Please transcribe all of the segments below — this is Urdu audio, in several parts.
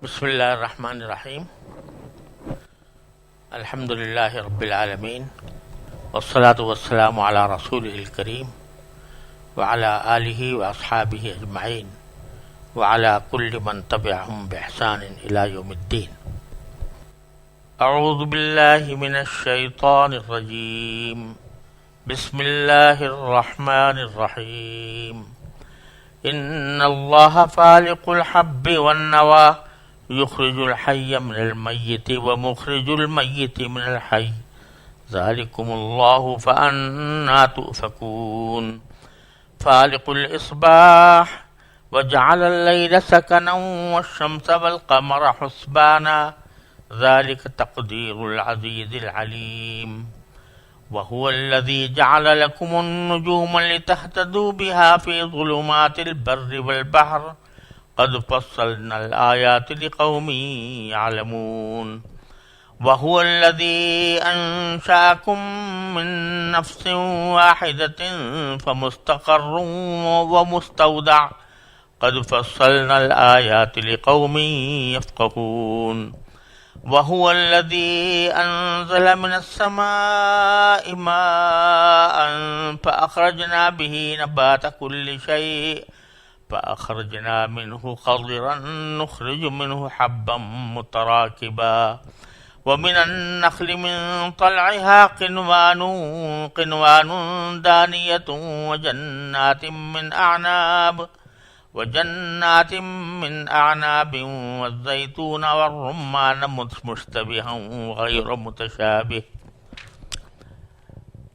بسم اللہ الرحمن الرحیم الحمد للہ رب العالمین والصلاة والسلام علی رسولہ الکریم وعلی آلہ واصحابہ اجمعین وعلی کل من تبعہم بإحسان الی یوم الدین. اعوذ باللہ من الشیطان الرجیم. بسم اللہ الرحمن الرحیم. ان اللہ فالق الحب والنوى يخرج الحي من الميت ومخرج الميت من الحي ذلكم الله فأنا تؤفكون. فالق الإصباح وجعل الليل سكنا والشمس والقمر حسبانا ذلك تقدير العزيز العليم. وهو الذي جعل لكم النجوم لتهتدوا بها في ظلمات البر والبحر قد فصلنا الآيات لقوم يعلمون. وهو الذي أنشأكم من نفس واحدة فمستقر ومستودع قد فصلنا الآيات لقوم يفقهون. وهو الذي أنزل من السماء ماء فأخرجنا به نبات كل شيء فأخرجنا منه خضرا نخرج منه حبا متراكبا ومن النخل من طلعها قنوان دانية وجنات من أعناب والزيتون والرمان مشتبها غير متشابه.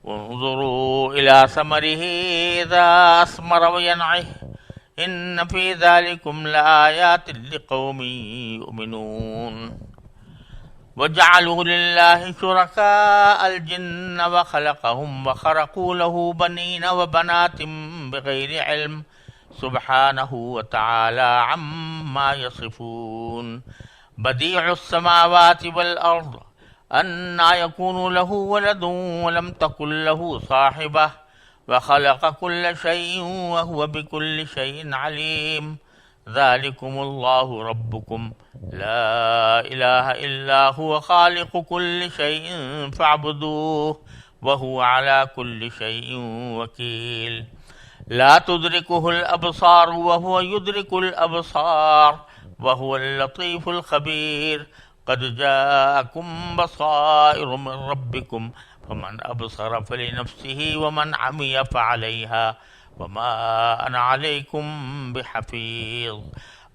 وانظروا إلى ثمره إذا أثمر وينعه إن في ذلكم لآيات لقوم يؤمنون. وجعلوا لله شركاء الجن وخلقهم وخرقوا له بنين وبنات بغير علم سبحانه وتعالى عما يصفون. بديع السماوات والأرض أنى يكون له ولد ولم تكن له صاحبة وخلق كل شيء وهو بكل شيء عليم. ذلكم الله ربكم لا إله إلا هو خالق كل شيء فاعبدوه وهو على كل شيء وكيل. لا تدركه الأبصار وهو يدرك الأبصار وهو اللطيف الخبير. قد جاءكم بصائر من ربكم فمن أبصر فلنفسه ومن عمي فعليها وما أنا عليكم بحفيظ.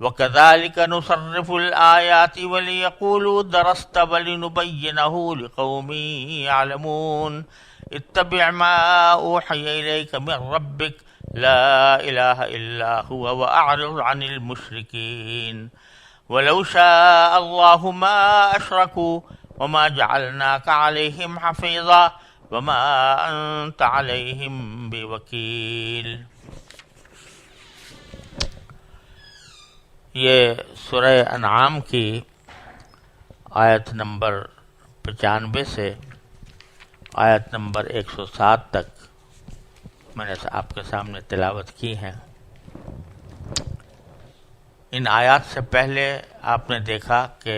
وكذلك نصرف الآيات وليقولوا درست ولنبينه لقوم يعلمون. اتبع ما أوحي إليك من ربك لا إله إلا هو وأعرض عن المشركين. ولو شاء الله ما أشركوا وما جعلناك عليهم حفيظا وما أنت عليهم بوكيل. یہ سورہ انعام کی آیت نمبر 95 سے آیت نمبر 107 تک میں نے آپ کے سامنے تلاوت کی ہیں. ان آیات سے پہلے آپ نے دیکھا کہ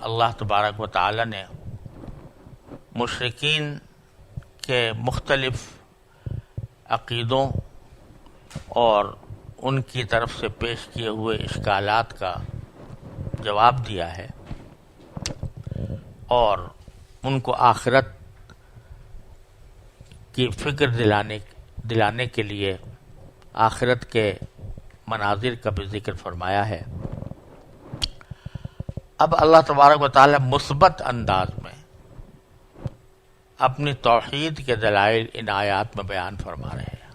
اللہ تبارک و تعالی نے مشرکین کے مختلف عقیدوں اور ان کی طرف سے پیش کیے ہوئے اشکالات کا جواب دیا ہے اور ان کو آخرت کی فکر دلانے کے لیے آخرت کے مناظر کا بھی ذکر فرمایا ہے. اب اللہ تبارک و تعالی مثبت انداز میں اپنی توحید کے دلائل ان آیات میں بیان فرما رہے ہیں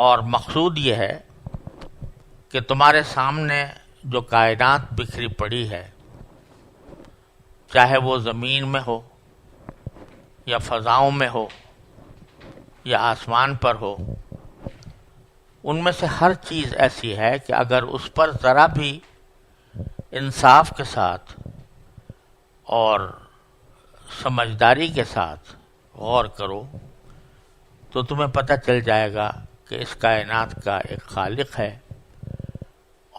اور مقصود یہ ہے کہ تمہارے سامنے جو کائنات بکھری پڑی ہے، چاہے وہ زمین میں ہو یا فضاؤں میں ہو یا آسمان پر ہو، ان میں سے ہر چیز ایسی ہے کہ اگر اس پر ذرا بھی انصاف کے ساتھ اور سمجھداری کے ساتھ غور کرو تو تمہیں پتہ چل جائے گا کہ اس کائنات کا ایک خالق ہے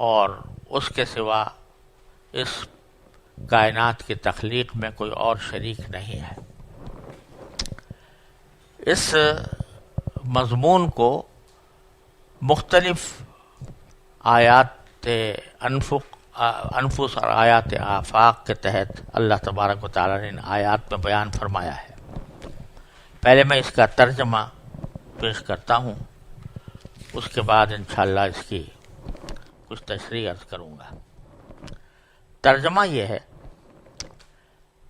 اور اس کے سوا اس کائنات کی تخلیق میں کوئی اور شریک نہیں ہے۔ اس مضمون کو مختلف آیات انفس اور آیات آفاق کے تحت اللہ تبارک و تعالیٰ نے ان آیات میں بیان فرمایا ہے۔ پہلے میں اس کا ترجمہ پیش کرتا ہوں، اس کے بعد انشاءاللہ اس کی کچھ تشریح عرض کروں گا۔ ترجمہ یہ ہے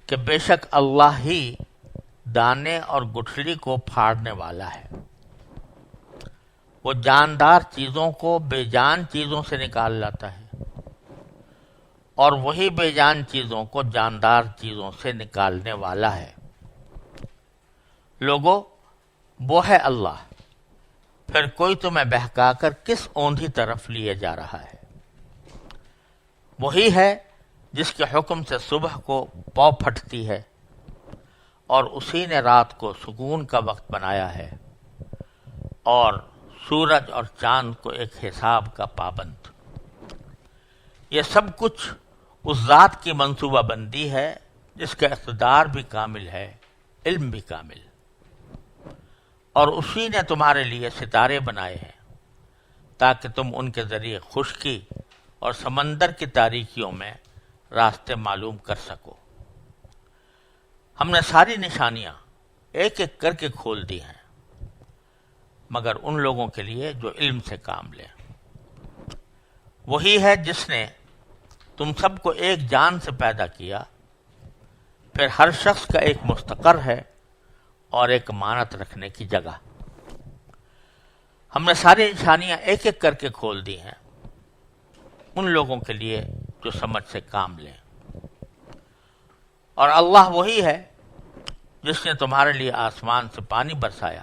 کہ بے شک اللہ ہی دانے اور گٹھلی کو پھاڑنے والا ہے، وہ جاندار چیزوں کو بے جان چیزوں سے نکال لاتا ہے اور وہی بے جان چیزوں کو جاندار چیزوں سے نکالنے والا ہے۔ لوگو، وہ ہے اللہ، پھر کوئی تمہیں بہکا کر کس اوندھی طرف لیے جا رہا ہے؟ وہی ہے جس کے حکم سے صبح کو پاؤ پھٹتی ہے اور اسی نے رات کو سکون کا وقت بنایا ہے اور سورج اور چاند کو ایک حساب کا پابند۔ یہ سب کچھ اس ذات کی منصوبہ بندی ہے جس کا اقتدار بھی کامل ہے، علم بھی کامل، اور اسی نے تمہارے لیے ستارے بنائے ہیں تاکہ تم ان کے ذریعے خشکی اور سمندر کی تاریکیوں میں راستے معلوم کر سکو۔ ہم نے ساری نشانیاں ایک ایک کر کے کھول دی ہیں مگر ان لوگوں کے لیے جو علم سے کام لیں۔ وہی ہے جس نے تم سب کو ایک جان سے پیدا کیا، پھر ہر شخص کا ایک مستقر ہے اور ایک امانت رکھنے کی جگہ۔ ہم نے ساری نشانیاں ایک ایک کر کے کھول دی ہیں ان لوگوں کے لیے جو سمجھ سے کام لیں۔ اور اللہ وہی ہے جس نے تمہارے لیے آسمان سے پانی برسایا،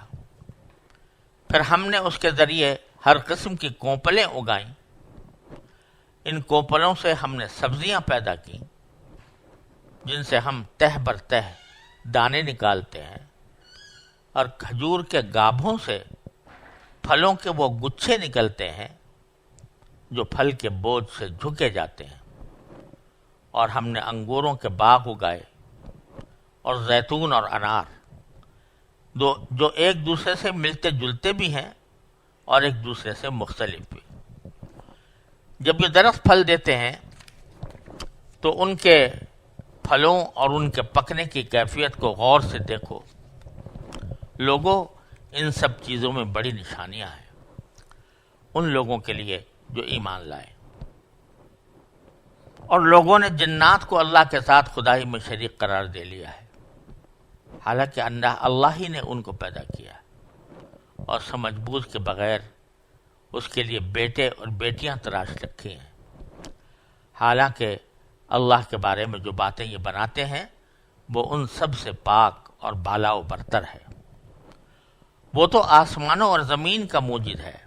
پھر ہم نے اس کے ذریعے ہر قسم کی کونپلیں اگائیں۔ ان کونپلوں سے ہم نے سبزیاں پیدا کی جن سے ہم تہ بر تہ دانے نکالتے ہیں، اور کھجور کے گابھوں سے پھلوں کے وہ گچھے نکلتے ہیں جو پھل کے بوجھ سے جھکے جاتے ہیں۔ اور ہم نے انگوروں کے باغ اگائے اور زیتون اور انار، جو ایک دوسرے سے ملتے جلتے بھی ہیں اور ایک دوسرے سے مختلف بھی۔ جب یہ درخت پھل دیتے ہیں تو ان کے پھلوں اور ان کے پکنے کی کیفیت کو غور سے دیکھو۔ لوگوں، ان سب چیزوں میں بڑی نشانیاں ہیں ان لوگوں کے لیے جو ایمان لائے۔ اور لوگوں نے جنات کو اللہ کے ساتھ خدائی میں شریک قرار دے لیا ہے، حالانکہ اللہ ہی نے ان کو پیدا کیا اور سمجھ بوجھ کے بغیر اس کے لیے بیٹے اور بیٹیاں تراش رکھی ہیں۔ حالانکہ اللہ کے بارے میں جو باتیں یہ بناتے ہیں وہ ان سب سے پاک اور بالا و برتر ہے۔ وہ تو آسمانوں اور زمین کا موجد ہے،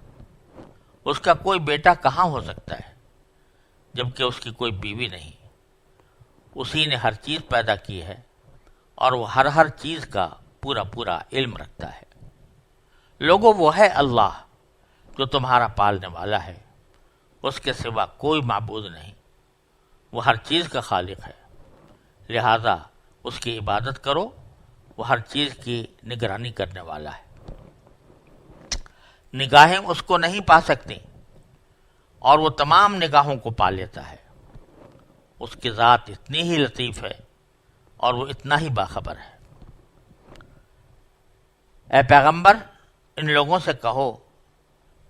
اس کا کوئی بیٹا کہاں ہو سکتا ہے جبکہ اس کی کوئی بیوی نہیں۔ اسی نے ہر چیز پیدا کی ہے اور وہ ہر چیز کا پورا پورا علم رکھتا ہے۔ لوگوں، وہ ہے اللہ جو تمہارا پالنے والا ہے، اس کے سوا کوئی معبود نہیں، وہ ہر چیز کا خالق ہے، لہذا اس کی عبادت کرو، وہ ہر چیز کی نگرانی کرنے والا ہے۔ نگاہیں اس کو نہیں پا سکتی اور وہ تمام نگاہوں کو پا لیتا ہے۔ اس کی ذات اتنی ہی لطیف ہے اور وہ اتنا ہی باخبر ہے۔ اے پیغمبر، ان لوگوں سے کہو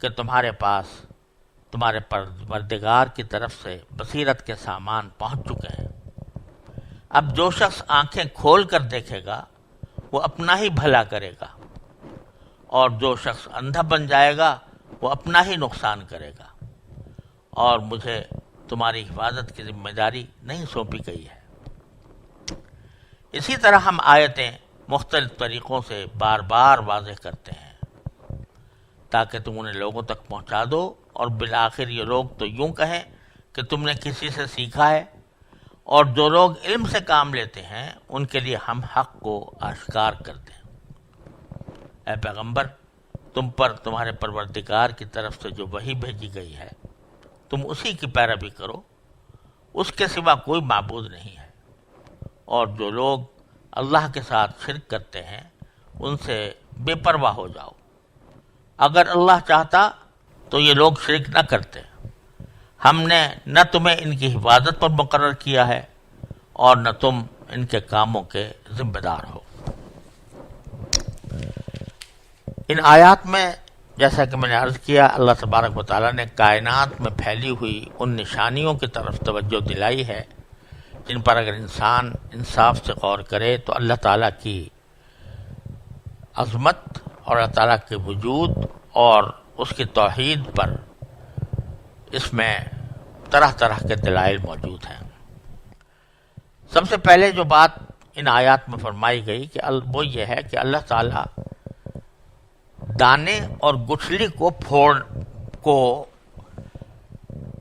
کہ تمہارے پاس تمہارے پروردگار کی طرف سے بصیرت کے سامان پہنچ چکے ہیں۔ اب جو شخص آنکھیں کھول کر دیکھے گا وہ اپنا ہی بھلا کرے گا، اور جو شخص اندھا بن جائے گا وہ اپنا ہی نقصان کرے گا، اور مجھے تمہاری حفاظت کی ذمہ داری نہیں سونپی گئی ہے۔ اسی طرح ہم آیتیں مختلف طریقوں سے بار بار واضح کرتے ہیں تاکہ تم انہیں لوگوں تک پہنچا دو، اور بالآخر یہ لوگ تو یوں کہیں کہ تم نے کسی سے سیکھا ہے، اور جو لوگ علم سے کام لیتے ہیں ان کے لیے ہم حق کو آشکار کر دیں۔ اے پیغمبر، تم پر تمہارے پروردگار کی طرف سے جو وحی بھیجی گئی ہے تم اسی کی پیروی کرو، اس کے سوا کوئی معبود نہیں ہے۔ اور جو لوگ اللہ کے ساتھ شرک کرتے ہیں ان سے بے پرواہ ہو جاؤ۔ اگر اللہ چاہتا تو یہ لوگ شرک نہ کرتے۔ ہم نے نہ تمہیں ان کی حفاظت پر مقرر کیا ہے اور نہ تم ان کے کاموں کے ذمہ دار ہو۔ ان آیات میں جیسا کہ میں نے عرض کیا، اللہ تبارک و تعالیٰ نے کائنات میں پھیلی ہوئی ان نشانیوں کی طرف توجہ دلائی ہے جن پر اگر انسان انصاف سے غور کرے تو اللہ تعالیٰ کی عظمت اور اللہ تعالیٰ کے وجود اور اس کی توحید پر اس میں طرح طرح کے دلائل موجود ہیں۔ سب سے پہلے جو بات ان آیات میں فرمائی گئی کہ وہ یہ ہے کہ اللہ تعالیٰ دانے اور گٹھلی کو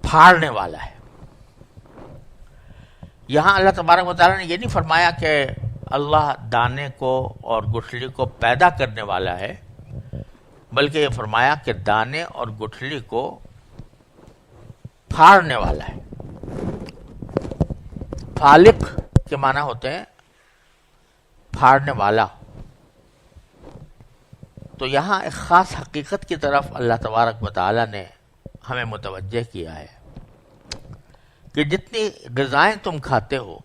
پھاڑنے والا ہے۔ یہاں اللہ تبارک و تعالیٰ نے یہ نہیں فرمایا کہ اللہ دانے کو اور گٹھلی کو پیدا کرنے والا ہے، بلکہ یہ فرمایا کہ دانے اور گٹھلی کو پھاڑنے والا ہے۔ فالق کے معنی ہوتے ہیں پھاڑنے والا۔ تو یہاں ایک خاص حقیقت کی طرف اللہ تبارک و تعالیٰ نے ہمیں متوجہ کیا ہے کہ جتنی غذائیں تم کھاتے ہو،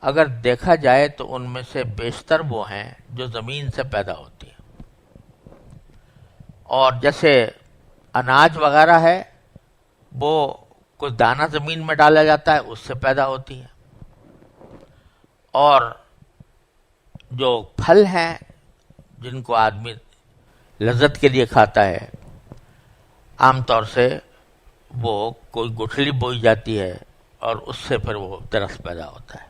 اگر دیکھا جائے تو ان میں سے بیشتر وہ ہیں جو زمین سے پیدا ہوتی ہیں۔ اور جیسے اناج وغیرہ ہے، وہ کوئی دانہ زمین میں ڈالا جاتا ہے، اس سے پیدا ہوتی ہے۔ اور جو پھل ہیں جن کو آدمی لذت کے لیے کھاتا ہے، عام طور سے وہ کوئی گٹھلی بوئی جاتی ہے اور اس سے پھر وہ درخت پیدا ہوتا ہے۔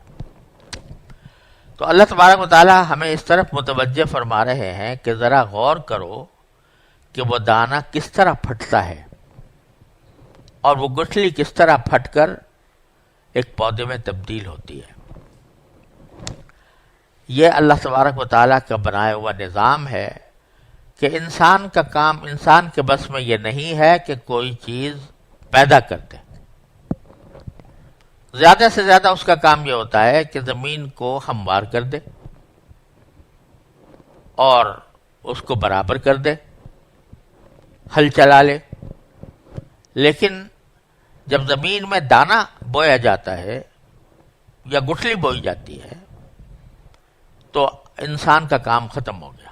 تو اللہ تبارک و تعالیٰ ہمیں اس طرف متوجہ فرما رہے ہیں کہ ذرا غور کرو کہ وہ دانہ کس طرح پھٹتا ہے اور وہ گٹھلی کس طرح پھٹ کر ایک پودے میں تبدیل ہوتی ہے۔ یہ اللہ تبارک و تعالیٰ کا بنایا ہوا نظام ہے کہ انسان کا کام، انسان کے بس میں یہ نہیں ہے کہ کوئی چیز پیدا کر دے۔ زیادہ سے زیادہ اس کا کام یہ ہوتا ہے کہ زمین کو ہموار کر دے اور اس کو برابر کر دے، ہل چلا لے۔ لیکن جب زمین میں دانہ بویا جاتا ہے یا گٹھلی بوئی جاتی ہے تو انسان کا کام ختم ہو گیا۔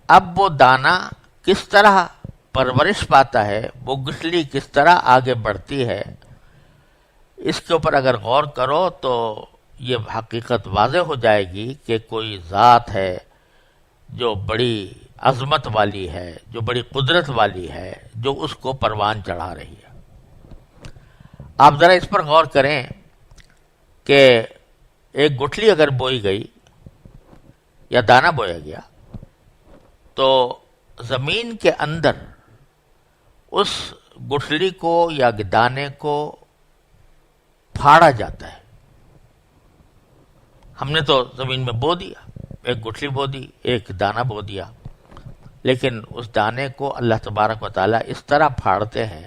اب وہ دانہ کس طرح پرورش پاتا ہے، وہ گٹھلی کس طرح آگے بڑھتی ہے، اس کے اوپر اگر غور کرو تو یہ حقیقت واضح ہو جائے گی کہ کوئی ذات ہے جو بڑی عظمت والی ہے، جو بڑی قدرت والی ہے، جو اس کو پروان چڑھا رہی ہے۔ آپ ذرا اس پر غور کریں کہ ایک گٹھلی اگر بوئی گئی یا دانہ بویا گیا تو زمین کے اندر اس گٹھلی کو یا دانے کو پھاڑا جاتا ہے۔ ہم نے تو زمین میں بو دیا، ایک گٹھلی بو دی، ایک دانہ بو دیا، لیکن اس دانے کو اللہ تبارک و تعالیٰ اس طرح پھاڑتے ہیں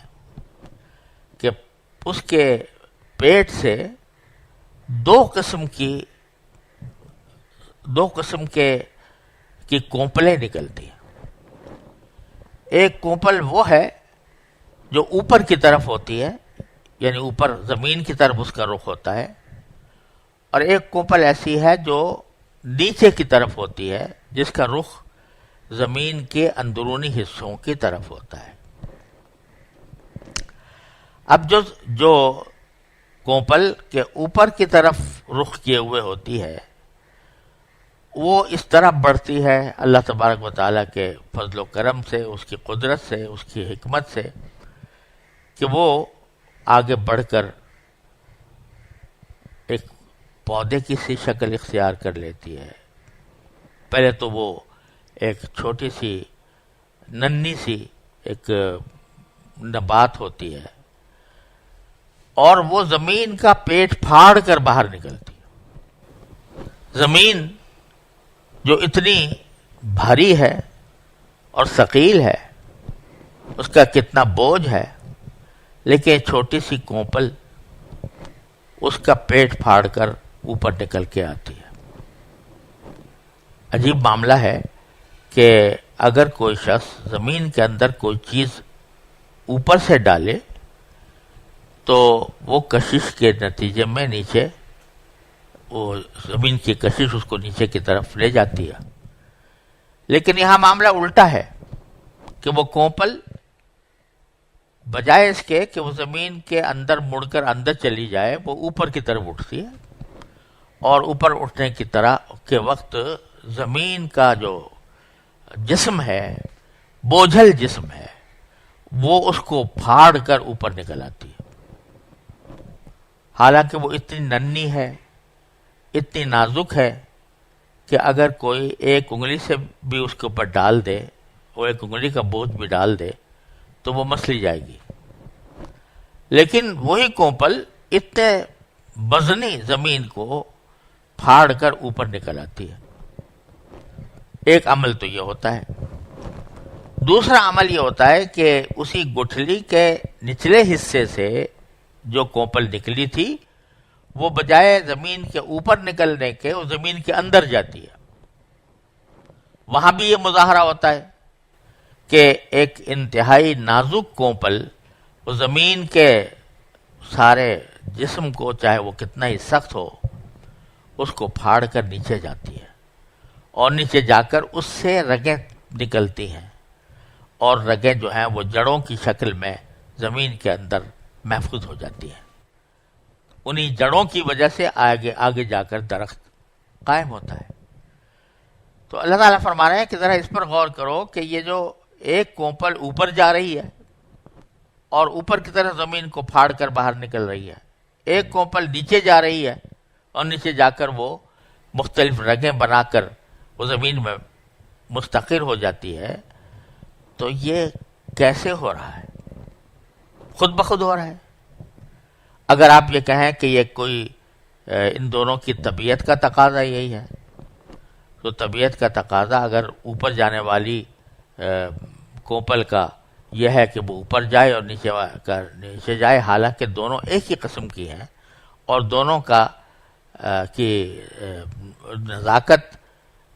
کہ اس کے پیٹ سے دو قسم کی کونپلیں نکلتی ہیں۔ ایک کونپل وہ ہے جو اوپر کی طرف ہوتی ہے، یعنی اوپر زمین کی طرف اس کا رخ ہوتا ہے، اور ایک کونپل ایسی ہے جو نیچے کی طرف ہوتی ہے، جس کا رخ زمین کے اندرونی حصوں کی طرف ہوتا ہے۔ اب جو کونپل کے اوپر کی طرف رخ کیے ہوئے ہوتی ہے وہ اس طرح بڑھتی ہے اللہ تبارک و تعالیٰ کے فضل و کرم سے، اس کی قدرت سے، اس کی حکمت سے، کہ وہ آگے بڑھ کر ایک پودے کی سی شکل اختیار کر لیتی ہے۔ پہلے تو وہ ایک چھوٹی سی ننھی سی ایک نبات ہوتی ہے اور وہ زمین کا پیٹ پھاڑ کر باہر نکلتی ہے۔ زمین جو اتنی بھاری ہے اور ثقیل ہے، اس کا کتنا بوجھ ہے، لیکن چھوٹی سی کونپل اس کا پیٹ پھاڑ کر اوپر نکل کے آتی ہے۔ عجیب معاملہ ہے کہ اگر کوئی شخص زمین کے اندر کوئی چیز اوپر سے ڈالے تو وہ کشش کے نتیجے میں نیچے، وہ زمین کی کشش اس کو نیچے کی طرف لے جاتی ہے، لیکن یہاں معاملہ الٹا ہے کہ وہ کونپل بجائے اس کے کہ وہ زمین کے اندر مڑ کر اندر چلی جائے، وہ اوپر کی طرف اٹھتی ہے، اور اوپر اٹھنے کی طرح کے وقت زمین کا جو جسم ہے، بوجھل جسم ہے، وہ اس کو پھاڑ کر اوپر نکل آتی ہے۔ حالانکہ وہ اتنی ننھی ہے، اتنی نازک ہے کہ اگر کوئی ایک انگلی سے بھی اس کے اوپر ڈال دے، وہ ایک انگلی کا بوجھ بھی ڈال دے تو وہ مسلی جائے گی، لیکن وہی کونپل اتنے وزنی زمین کو پھاڑ کر اوپر نکل آتی ہے۔ ایک عمل تو یہ ہوتا ہے۔ دوسرا عمل یہ ہوتا ہے کہ اسی گٹھلی کے نچلے حصے سے جو کونپل نکلی تھی، وہ بجائے زمین کے اوپر نکلنے کے وہ زمین کے اندر جاتی ہے۔ وہاں بھی یہ مظاہرہ ہوتا ہے کہ ایک انتہائی نازک کونپل وہ زمین کے سارے جسم کو، چاہے وہ کتنا ہی سخت ہو، اس کو پھاڑ کر نیچے جاتی ہے، اور نیچے جا کر اس سے رگیں نکلتی ہیں، اور رگیں جو ہیں وہ جڑوں کی شکل میں زمین کے اندر محفوظ ہو جاتی ہیں۔ انہی جڑوں کی وجہ سے آگے جا کر درخت قائم ہوتا ہے۔ تو اللہ تعالیٰ فرما رہے ہیں کہ ذرا اس پر غور کرو کہ یہ جو ایک کونپل اوپر جا رہی ہے اور اوپر کی طرف زمین کو پھاڑ کر باہر نکل رہی ہے، ایک کونپل نیچے جا رہی ہے اور نیچے جا کر وہ مختلف رگیں بنا کر وہ زمین میں مستقر ہو جاتی ہے، تو یہ کیسے ہو رہا ہے؟ خود بخود ہو رہا ہے۔ اگر آپ یہ کہیں کہ یہ کوئی ان دونوں کی طبیعت کا تقاضا یہی ہے، تو طبیعت کا تقاضا اگر اوپر جانے والی کونپل کا یہ ہے کہ وہ اوپر جائے اور نیچے جائے، حالانکہ دونوں ایک ہی قسم کی ہیں اور دونوں کا کی نزاکت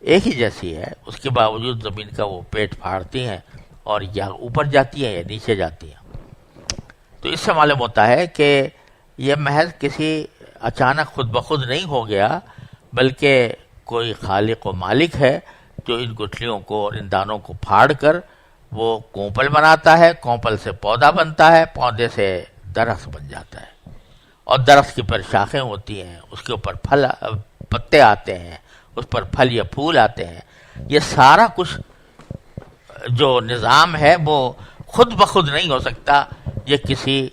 ایک ہی جیسی ہے، اس کے باوجود زمین کا وہ پیٹ پھاڑتی ہیں اور یا اوپر جاتی ہیں یا نیچے جاتی ہیں۔ تو اس سے معلوم ہوتا ہے کہ یہ محض کسی اچانک خود بخود نہیں ہو گیا، بلکہ کوئی خالق و مالک ہے جو ان گٹھلیوں کو اور ان دانوں کو پھاڑ کر وہ کونپل بناتا ہے، کونپل سے پودا بنتا ہے، پودے سے درخت بن جاتا ہے، اور درخت کے پر شاخیں ہوتی ہیں، اس کے اوپر پتے آتے ہیں، اس پر پھل یا پھول آتے ہیں۔ یہ سارا کچھ جو نظام ہے وہ خود بخود نہیں ہو سکتا، یہ کسی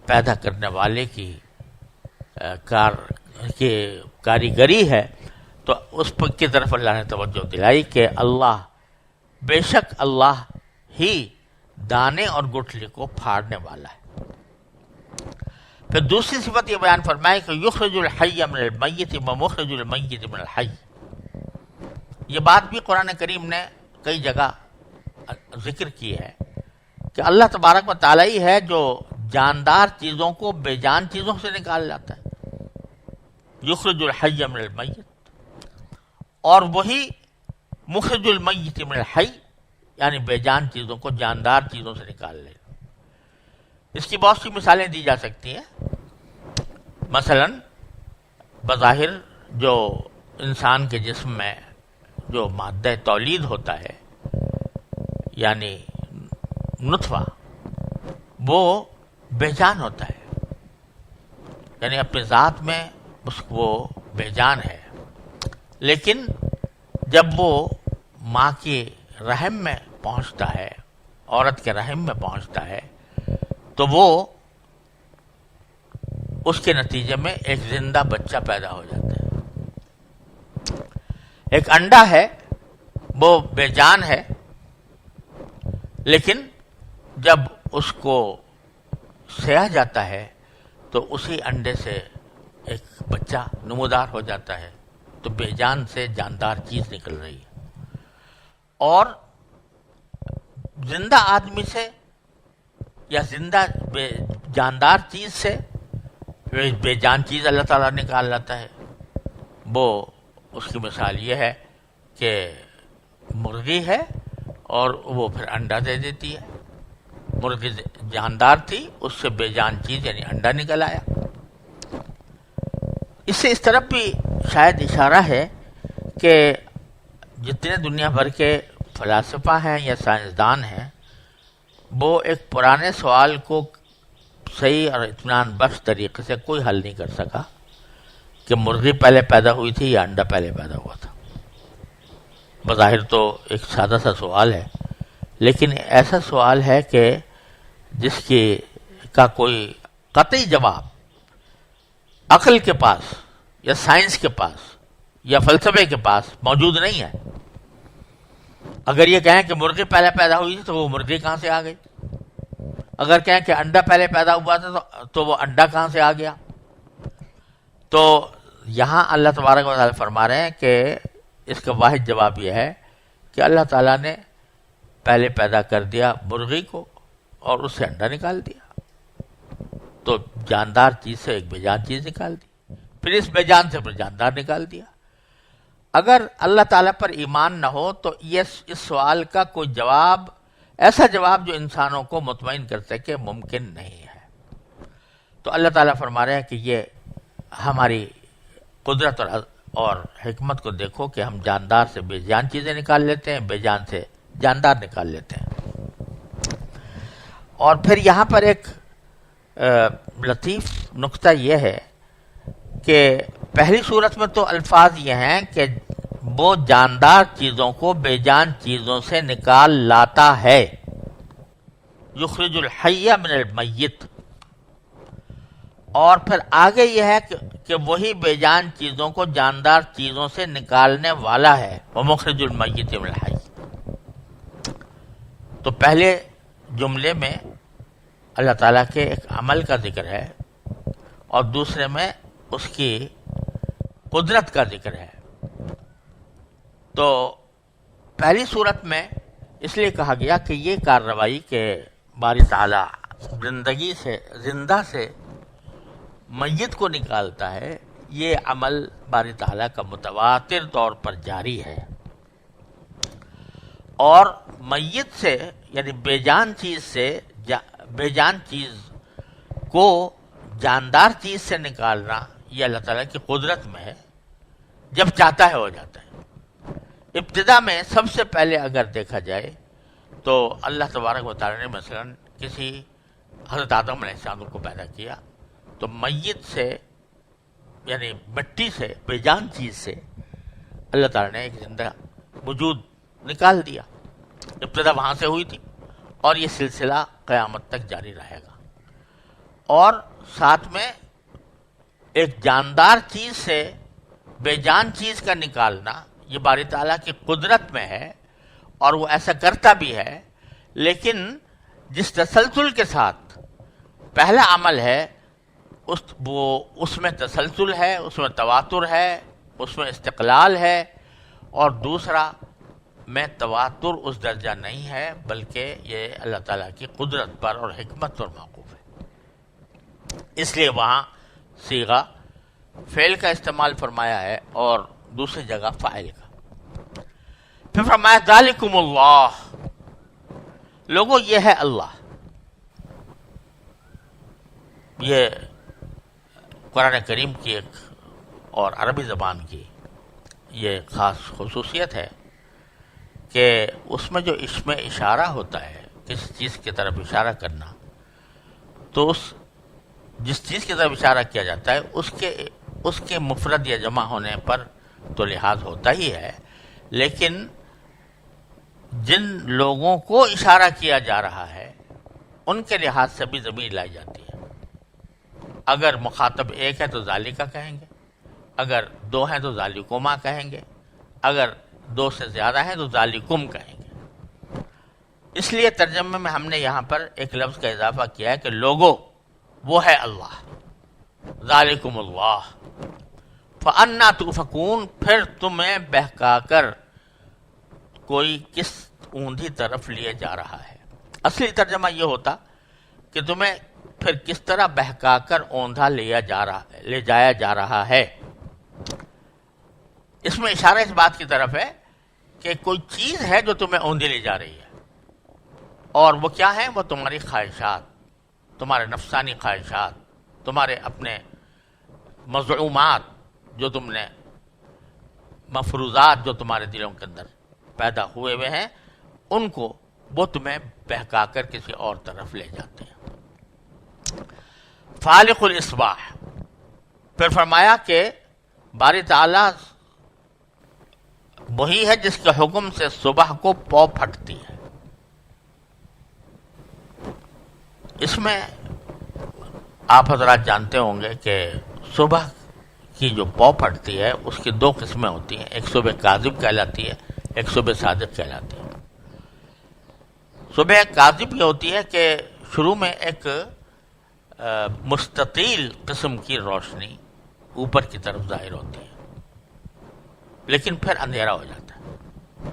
پیدا کرنے والے کی کاریگری ہے۔ تو اس کی طرف اللہ نے توجہ دلائی کہ اللہ، بے شک اللہ ہی دانے اور گٹھلی کو پھاڑنے والا ہے۔ پھر دوسری صفت یہ بیان فرمائے کہ یخرج الحی من المیت ومخرج المیت من الحی۔ یہ بات بھی قرآن کریم نے کئی جگہ ذکر کی ہے کہ اللہ تبارک و تعالیٰ ہی ہے جو جاندار چیزوں کو بے جان چیزوں سے نکال لاتا ہے، یخرج الحی من المیت، اور وہی مخرج المیت من الحی، یعنی بے جان چیزوں کو جاندار چیزوں سے نکال لے۔ اس کی بہت سی مثالیں دی جا سکتی ہیں۔ مثلا بظاہر جو انسان کے جسم میں جو مادہ تولید ہوتا ہے، یعنی نطفہ، وہ بے جان ہوتا ہے، یعنی اپنے ذات میں وہ بے جان ہے، لیکن جب وہ ماں کی رحم میں پہنچتا ہے، عورت کے رحم میں پہنچتا ہے، تو وہ اس کے نتیجے میں ایک زندہ بچہ پیدا ہو جاتا ہے۔ ایک انڈا ہے، وہ بے جان ہے، لیکن جب اس کو سیا جاتا ہے تو اسی انڈے سے ایک بچہ نمودار ہو جاتا ہے، تو بے جان سے جاندار چیز نکل رہی ہے۔ اور زندہ آدمی سے یا زندہ جاندار چیز سے بے جان چیز اللہ تعالیٰ نکال لاتا ہے. وہ اس کی مثال یہ ہے کہ مرغی ہے اور وہ پھر انڈا دے دیتی ہے. مرغی جاندار تھی، اس سے بے جان چیز یعنی انڈا نکل آیا. اس سے اس طرف بھی شاید اشارہ ہے کہ جتنے دنیا بھر کے فلاسفہ ہیں یا سائنسدان ہیں، وہ ایک پرانے سوال کو صحیح اور اطمینان بخش طریقے سے کوئی حل نہیں کر سکا کہ مرغی پہلے پیدا ہوئی تھی یا انڈا پہلے پیدا ہوا تھا. بظاہر تو ایک سادہ سا سوال ہے، لیکن ایسا سوال ہے کہ جس کا کوئی قطعی جواب عقل کے پاس یا سائنس کے پاس یا فلسفے کے پاس موجود نہیں ہے. اگر یہ کہیں کہ مرغی پہلے پیدا ہوئی تھی تو وہ مرغی کہاں سے آ گئی؟ اگر کہیں کہ انڈا پہلے پیدا ہوا تھا تو وہ انڈا کہاں سے آ گیا؟ تو یہاں اللہ تبارک و تعالیٰ فرما رہے ہیں کہ اس کا واحد جواب یہ ہے کہ اللہ تعالیٰ نے پہلے پیدا کر دیا مرغی کو اور اس سے انڈا نکال دیا. تو جاندار چیز سے ایک بے جان چیز نکال دی، پھر اس بے جان سے پھر جاندار نکال دیا. اگر اللہ تعالیٰ پر ایمان نہ ہو تو اس سوال کا کوئی جواب، ایسا جواب جو انسانوں کو مطمئن کر سکے، ممکن نہیں ہے. تو اللہ تعالیٰ فرما رہے ہیں کہ یہ ہماری قدرت اور حکمت کو دیکھو کہ ہم جاندار سے بے جان چیزیں نکال لیتے ہیں، بے جان سے جاندار نکال لیتے ہیں. اور پھر یہاں پر ایک لطیف نقطہ یہ ہے کہ پہلی صورت میں تو الفاظ یہ ہیں کہ وہ جاندار چیزوں کو بے جان چیزوں سے نکال لاتا ہے، یخرج الحی من المیت. اور پھر آگے یہ ہے کہ وہی بے جان چیزوں کو جاندار چیزوں سے نکالنے والا ہے، ومخرج المیت من الحی. تو پہلے جملے میں اللہ تعالیٰ کے ایک عمل کا ذکر ہے اور دوسرے میں اس کی قدرت کا ذکر ہے. تو پہلی صورت میں اس لیے کہا گیا کہ یہ کارروائی کہ باری تعالیٰ زندہ سے میت کو نکالتا ہے، یہ عمل باری تعالیٰ کا متواتر طور پر جاری ہے. اور میت سے یعنی بے جان چیز کو جاندار چیز سے نکالنا یہ اللہ تعالیٰ کی قدرت میں ہے، جب چاہتا ہے ہو جاتا ہے. ابتدا میں سب سے پہلے اگر دیکھا جائے تو اللہ تبارک و تعالیٰ نے مثلا کسی حضرت آدم علیہ السلام کو پیدا کیا تو میت سے یعنی مٹی سے بے جان چیز سے اللہ تعالیٰ نے ایک زندہ وجود نکال دیا. ابتدا وہاں سے ہوئی تھی اور یہ سلسلہ قیامت تک جاری رہے گا. اور ساتھ میں ایک جاندار چیز سے بے جان چیز کا نکالنا یہ باری تعالیٰ کی قدرت میں ہے اور وہ ایسا کرتا بھی ہے، لیکن جس تسلسل کے ساتھ پہلا عمل ہے اس میں تسلسل ہے، اس میں تواتر ہے، اس میں استقلال ہے، اور دوسرا میں تواتر اس درجہ نہیں ہے بلکہ یہ اللہ تعالیٰ کی قدرت پر اور حکمت پر موقوف ہے. اس لیے وہاں صیغہ فعل کا استعمال فرمایا ہے اور دوسری جگہ فاعل کا. پھر فرمایا ذالکم اللہ، لوگوں یہ ہے اللہ. یہ قرآن کریم کی ایک اور عربی زبان کی یہ خاص خصوصیت ہے کہ اس میں جو اسم اشارہ ہوتا ہے، کسی چیز کی طرف اشارہ کرنا، تو جس چیز کی طرف اشارہ کیا جاتا ہے اس کے مفرد یا جمع ہونے پر تو لحاظ ہوتا ہی ہے، لیکن جن لوگوں کو اشارہ کیا جا رہا ہے ان کے لحاظ سے بھی ضمیر لائی جاتی ہے. اگر مخاطب ایک ہے تو ذالکا کہیں گے، اگر دو ہیں تو ذالکما کہیں گے، اگر دو سے زیادہ ہیں تو ذالکم کہیں گے. اس لیے ترجمے میں ہم نے یہاں پر ایک لفظ کا اضافہ کیا ہے کہ لوگو وہ ہے اللہ، ذالکم اللہ. فَأَنَّا تُؤْفَكُونَ، پھر تمہیں بہکا کر کوئی کس اوندھی طرف لیے جا رہا ہے. اصلی ترجمہ یہ ہوتا کہ تمہیں پھر کس طرح بہکا کر اوندھا لے جایا جا رہا ہے۔ اس میں اشارہ اس بات کی طرف ہے کہ کوئی چیز ہے جو تمہیں اوندھی لے جا رہی ہے، اور وہ کیا ہے؟ وہ تمہاری خواہشات، تمہارے نفسانی خواہشات، تمہارے اپنے مزعومات، جو تم نے مفروضات جو تمہارے دلوں کے اندر پیدا ہوئے ہیں، ان کو وہ تمہیں بہکا کر کسی اور طرف لے جاتے ہیں۔ فالق الاصباح، پھر فرمایا کہ باری تعالیٰ وہی ہے جس کے حکم سے صبح کو پو پھٹتی ہے۔ اس میں آپ حضرات جانتے ہوں گے کہ صبح کی جو پو پھٹتی ہے اس کی دو قسمیں ہوتی ہیں، ایک صبح کاذب کہلاتی ہے، ایک صبح صادق کہلاتی ہے۔ صبح کاذب یہ ہوتی ہے کہ شروع میں ایک مستطیل قسم کی روشنی اوپر کی طرف ظاہر ہوتی ہے، لیکن پھر اندھیرا ہو جاتا ہے،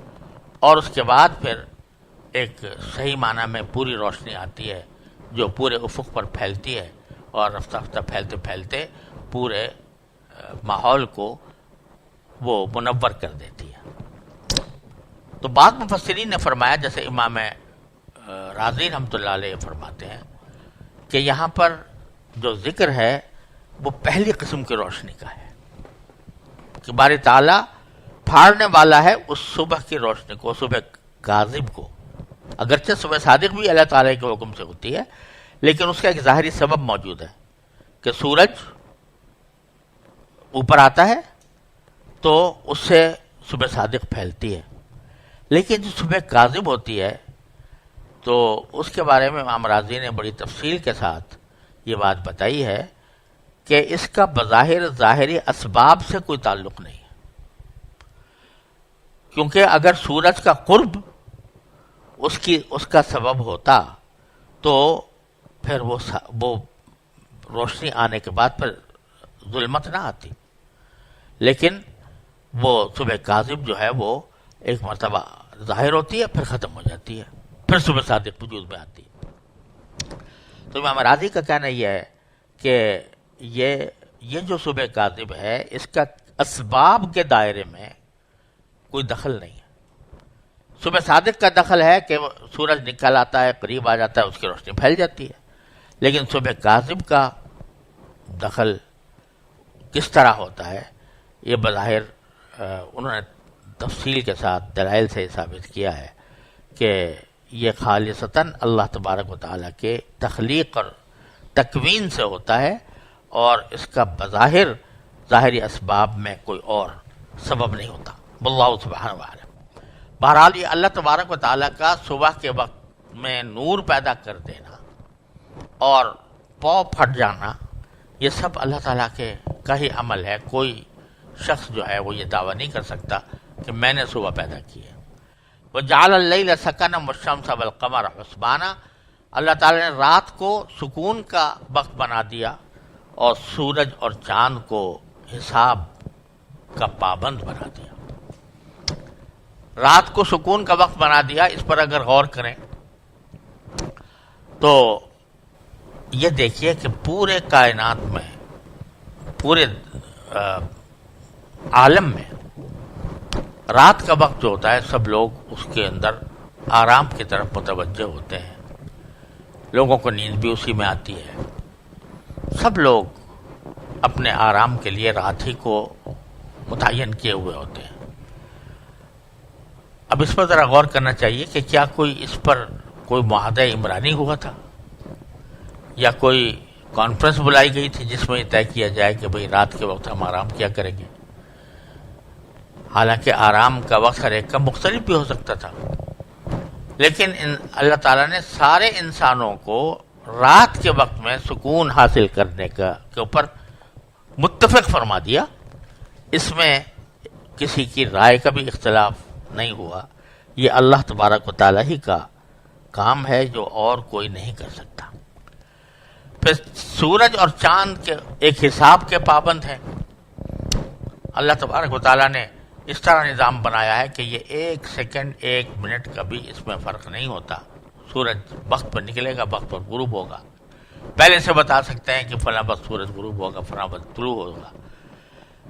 اور اس کے بعد پھر ایک صحیح معنی میں پوری روشنی آتی ہے جو پورے افق پر پھیلتی ہے، اور رفتہ رفتہ پھیلتے پھیلتے پورے ماحول کو وہ منور کر دیتی ہے۔ تو بعض مفسرین نے فرمایا، جیسے امام رازی رحمۃ اللہ علیہ فرماتے ہیں کہ یہاں پر جو ذکر ہے وہ پہلی قسم کی روشنی کا ہے، کہ باری تعالیٰ پھاڑنے والا ہے اس صبح کی روشنی کو، صبح کاذب کو۔ اگرچہ صبح صادق بھی اللہ تعالیٰ کے حکم سے ہوتی ہے، لیکن اس کا ایک ظاہری سبب موجود ہے کہ سورج اوپر آتا ہے تو اس سے صبح صادق پھیلتی ہے، لیکن جو صبح کاذب ہوتی ہے تو اس کے بارے میں امام رازی نے بڑی تفصیل کے ساتھ یہ بات بتائی ہے کہ اس کا بظاہر ظاہری اسباب سے کوئی تعلق نہیں ہے، کیونکہ اگر سورج کا قرب اس کا سبب ہوتا تو پھر وہ روشنی آنے کے بعد پھر ظلمت نہ آتی، لیکن وہ صبح کاذب جو ہے وہ ایک مرتبہ ظاہر ہوتی ہے، پھر ختم ہو جاتی ہے، پھر صبح صادق وجود میں آتی ہے۔ تو امام راضی کا کہنا یہ ہے کہ یہ جو صبح کاذب ہے اس کا اسباب کے دائرے میں کوئی دخل نہیں ہے۔ صبح صادق کا دخل ہے کہ سورج نکل آتا ہے، قریب آ جاتا ہے، اس کی روشنی پھیل جاتی ہے، لیکن صبح کاذب کا دخل کس طرح ہوتا ہے یہ بظاہر انہوں نے تفصیل کے ساتھ دلائل سے ثابت کیا ہے کہ یہ خالصتاً اللہ تبارک و تعالیٰ کے تخلیق اور تکوین سے ہوتا ہے، اور اس کا بظاہر ظاہری اسباب میں کوئی اور سبب نہیں ہوتا۔ واللہ سبحانہ وتعالی۔ بہرحال یہ اللہ تبارک و تعالیٰ کا صبح کے وقت میں نور پیدا کر دینا اور پاؤں پھٹ جانا، یہ سب اللہ تعالیٰ کا ہی عمل ہے۔ کوئی شخص جو ہے وہ یہ دعویٰ نہیں کر سکتا کہ میں نے صبح پیدا کی ہے۔ وَجَعَلَ اللَّيْلَ سَكَنًا وَالشَّمْسَ وَالْقَمَرَ حُسْبَانًا، اللہ تعالیٰ نے رات کو سکون کا وقت بنا دیا اور سورج اور چاند کو حساب کا پابند بنا دیا۔ رات کو سکون کا وقت بنا دیا، اس پر اگر غور کریں تو یہ دیکھیے کہ پورے کائنات میں، پورے عالم میں رات کا وقت جو ہوتا ہے سب لوگ اس کے اندر آرام کی طرف متوجہ ہوتے ہیں، لوگوں کو نیند بھی اسی میں آتی ہے، سب لوگ اپنے آرام کے لیے رات ہی کو متعین کیے ہوئے ہوتے ہیں۔ اب اس پر ذرا غور کرنا چاہیے کہ کیا کوئی اس پر کوئی معاہدہ عمرانی ہوا تھا یا کوئی کانفرنس بلائی گئی تھی جس میں یہ طے کیا جائے کہ بھئی رات کے وقت ہم آرام کیا کریں گے؟ حالانکہ آرام کا وقت ہر ایک کا مختلف بھی ہو سکتا تھا، لیکن اللہ تعالیٰ نے سارے انسانوں کو رات کے وقت میں سکون حاصل کرنے کے اوپر متفق فرما دیا۔ اس میں کسی کی رائے کا بھی اختلاف نہیں ہوا، یہ اللہ تبارک و تعالیٰ ہی کا کام ہے جو اور کوئی نہیں کر سکتا۔ پھر سورج اور چاند کے ایک حساب کے پابند ہیں، اللہ تبارک و تعالیٰ نے اس طرح نظام بنایا ہے کہ یہ ایک سیکنڈ ایک منٹ کا بھی اس میں فرق نہیں ہوتا، سورج وقت پر نکلے گا، وقت پر غروب ہوگا، پہلے سے بتا سکتے ہیں کہ فلاں وقت سورج غروب ہوگا، فلاں وقت طلوع ہوگا.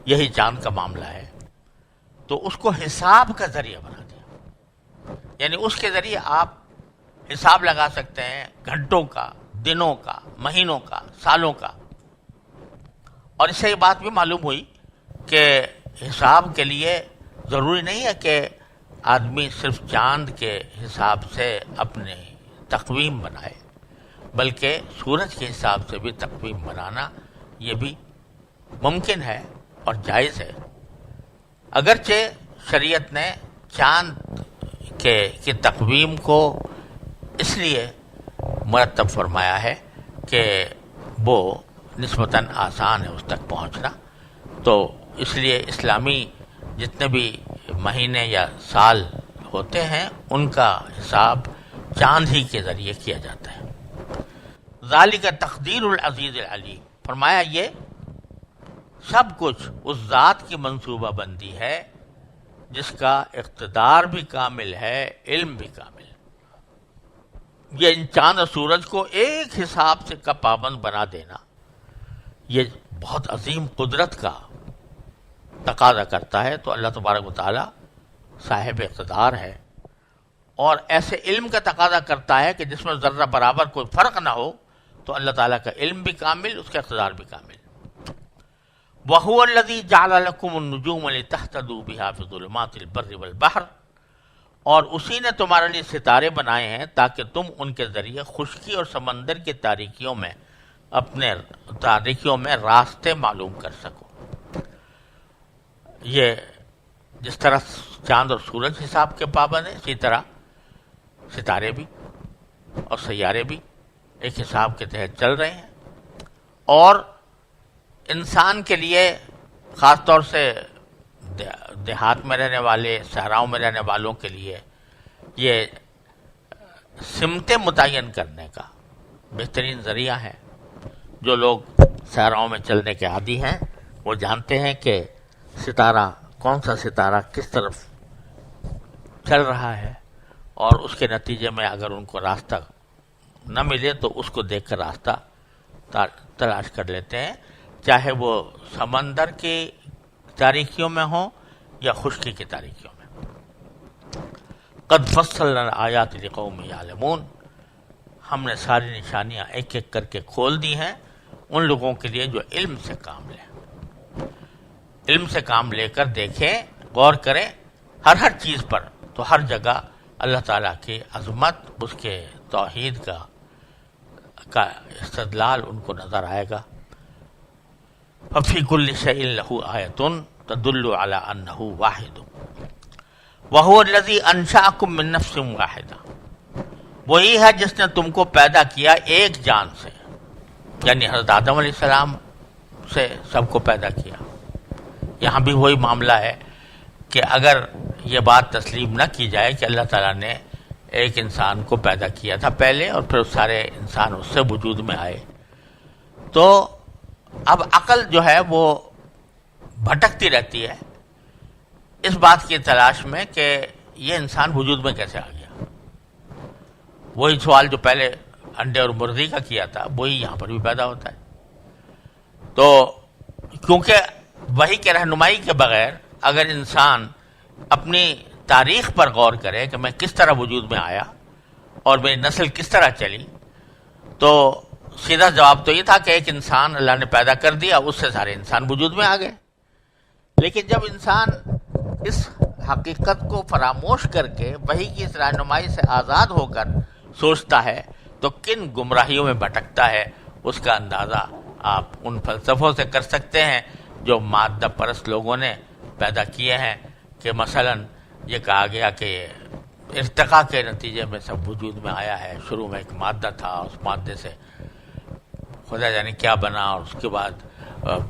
یہی چاند کا معاملہ ہے. تو اس کو حساب کا ذریعہ بنا دیا، یعنی اس کے ذریعے آپ حساب لگا سکتے ہیں گھنٹوں کا، دنوں کا، مہینوں کا، سالوں کا. اور اس سے یہ بات بھی معلوم ہوئی کہ حساب کے لیے ضروری نہیں ہے کہ آدمی صرف چاند کے حساب سے اپنے تقویم بنائے، بلکہ سورج کے حساب سے بھی تقویم بنانا یہ بھی ممکن ہے اور جائز ہے. اگرچہ شریعت نے چاند کی تقویم کو اس لیے مرتب فرمایا ہے کہ وہ نسبتاً آسان ہے اس تک پہنچنا، تو اس لیے اسلامی جتنے بھی مہینے یا سال ہوتے ہیں ان کا حساب چاند ہی کے ذریعے کیا جاتا ہے. ذالک تقدیر العزیز العلیم، فرمایا یہ سب کچھ اس ذات کی منصوبہ بندی ہے جس کا اقتدار بھی کامل ہے، علم بھی کامل. یہ ان چاند اور سورج کو ایک حساب سے کا پابند بنا دینا یہ بہت عظیم قدرت کا تقاضا کرتا ہے. تو اللہ تبارک و تعالی صاحب اقتدار ہے، اور ایسے علم کا تقاضا کرتا ہے کہ جس میں ذرہ برابر کوئی فرق نہ ہو. تو اللہ تعالیٰ کا علم بھی کامل، اس کا اقتدار بھی کامل. وَهُوَ الَّذِي جَعَلَ لَكُمُ النُّجُومَ لِتَهْتَدُوا بِهَا فِي ظُلُمَاتِ الْبَرِّ وَالْبَحْرِ، اور اسی نے تمہارے لیے ستارے بنائے ہیں تاکہ تم ان کے ذریعے خشکی اور سمندر کی تاریکیوں میں راستے معلوم کر سکو. یہ جس طرح چاند اور سورج حساب کے پابند ہیں، اسی طرح ستارے بھی اور سیارے بھی ایک حساب کے تحت چل رہے ہیں. اور انسان کے لیے خاص طور سے دیہات میں رہنے والے، صحراؤں میں رہنے والوں کے لیے یہ سمتیں متعین کرنے کا بہترین ذریعہ ہے. جو لوگ صحراؤں میں چلنے کے عادی ہیں وہ جانتے ہیں کہ ستارہ کون سا ستارہ کس طرف چل رہا ہے، اور اس کے نتیجے میں اگر ان کو راستہ نہ ملے تو اس کو دیکھ کر راستہ تلاش کر لیتے ہیں، چاہے وہ سمندر کی تاریکیوں میں ہوں یا خشکی کی تاریکیوں میں. قد فصلنا الآیات لقوم یعلمون، ہم نے ساری نشانیاں ایک ایک کر کے کھول دی ہیں ان لوگوں کے لیے جو علم سے کام لیں. علم سے کام لے کر دیکھیں، غور کریں ہر چیز پر. تو ہر جگہ اللہ تعالیٰ کی عظمت، اس کے توحید کا استدلال ان کو نظر آئے گا. ففی کل شیء لہ آیۃ تدل علی انہ واحد وہو الذی انشأکم من نفس واحدہ، وہی ہے جس نے تم کو پیدا کیا ایک جان سے، یعنی حضرت آدم علیہ السلام سے سب کو پیدا کیا. یہاں بھی وہی معاملہ ہے کہ اگر یہ بات تسلیم نہ کی جائے کہ اللہ تعالیٰ نے ایک انسان کو پیدا کیا تھا پہلے اور پھر سارے انسان اس سے وجود میں آئے، تو اب عقل جو ہے وہ بھٹکتی رہتی ہے اس بات کی تلاش میں کہ یہ انسان وجود میں کیسے آ گیا. وہی سوال جو پہلے انڈے اور مرغی کا کیا تھا وہی یہاں پر بھی پیدا ہوتا ہے. تو کیونکہ وحی کے رہنمائی کے بغیر اگر انسان اپنی تاریخ پر غور کرے کہ میں کس طرح وجود میں آیا اور میری نسل کس طرح چلی، تو سیدھا جواب تو یہ تھا کہ ایک انسان اللہ نے پیدا کر دیا، اس سے سارے انسان وجود میں آ گئے. لیکن جب انسان اس حقیقت کو فراموش کر کے وحی کی اس رہنمائی سے آزاد ہو کر سوچتا ہے تو کن گمراہیوں میں بھٹکتا ہے اس کا اندازہ آپ ان فلسفوں سے کر سکتے ہیں جو مادہ پرست لوگوں نے پیدا کیے ہیں. کہ مثلا یہ کہا گیا کہ ارتقاء کے نتیجے میں سب وجود میں آیا ہے، شروع میں ایک مادہ تھا، اس مادے سے خدا جانے کیا بنا، اور اس کے بعد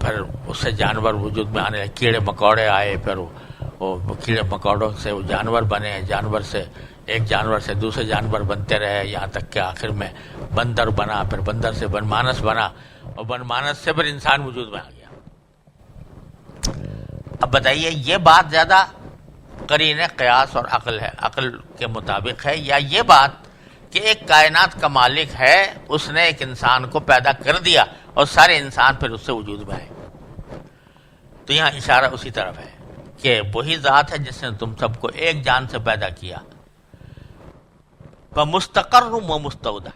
پھر اس سے جانور وجود میں آنے لگے، کیڑے مکوڑے آئے، پھر وہ کیڑے مکوڑوں سے وہ جانور بنے، جانور سے ایک جانور سے دوسرے جانور بنتے رہے، یہاں تک کہ آخر میں بندر بنا، پھر بندر سے بن مانس بنا، اور بن مانس سے پھر انسان وجود میں آ گیا. اب بتائیے یہ بات زیادہ قرین قیاس اور عقل ہے، عقل کے مطابق ہے، یا یہ بات کہ ایک کائنات کا مالک ہے، اس نے ایک انسان کو پیدا کر دیا اور سارے انسان پھر اس سے وجود میں آئے. تو یہاں اشارہ اسی طرف ہے کہ وہی ذات ہے جس نے تم سب کو ایک جان سے پیدا کیا. مستقر و مستودع،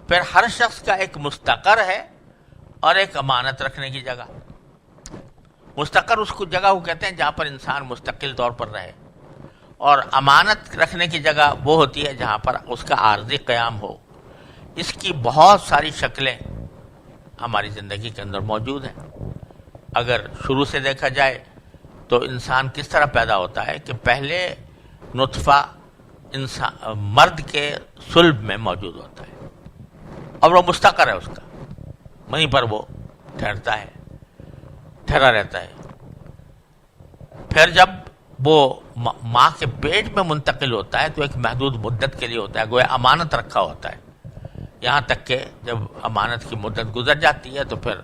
پھر ہر شخص کا ایک مستقر ہے اور ایک امانت رکھنے کی جگہ. مستقر اس کو جگہ کو کہتے ہیں جہاں پر انسان مستقل طور پر رہے، اور امانت رکھنے کی جگہ وہ ہوتی ہے جہاں پر اس کا عارضی قیام ہو. اس کی بہت ساری شکلیں ہماری زندگی کے اندر موجود ہیں. اگر شروع سے دیکھا جائے تو انسان کس طرح پیدا ہوتا ہے کہ پہلے نطفہ انسان مرد کے صلب میں موجود ہوتا ہے اور وہ مستقر ہے، اس کا وہیں پر وہ ٹھہرا رہتا ہے. پھر جب وہ ماں کے پیٹ میں منتقل ہوتا ہے تو ایک محدود مدت کے لیے ہوتا ہے، گویا امانت رکھا ہوتا ہے، یہاں تک کہ جب امانت کی مدت گزر جاتی ہے تو پھر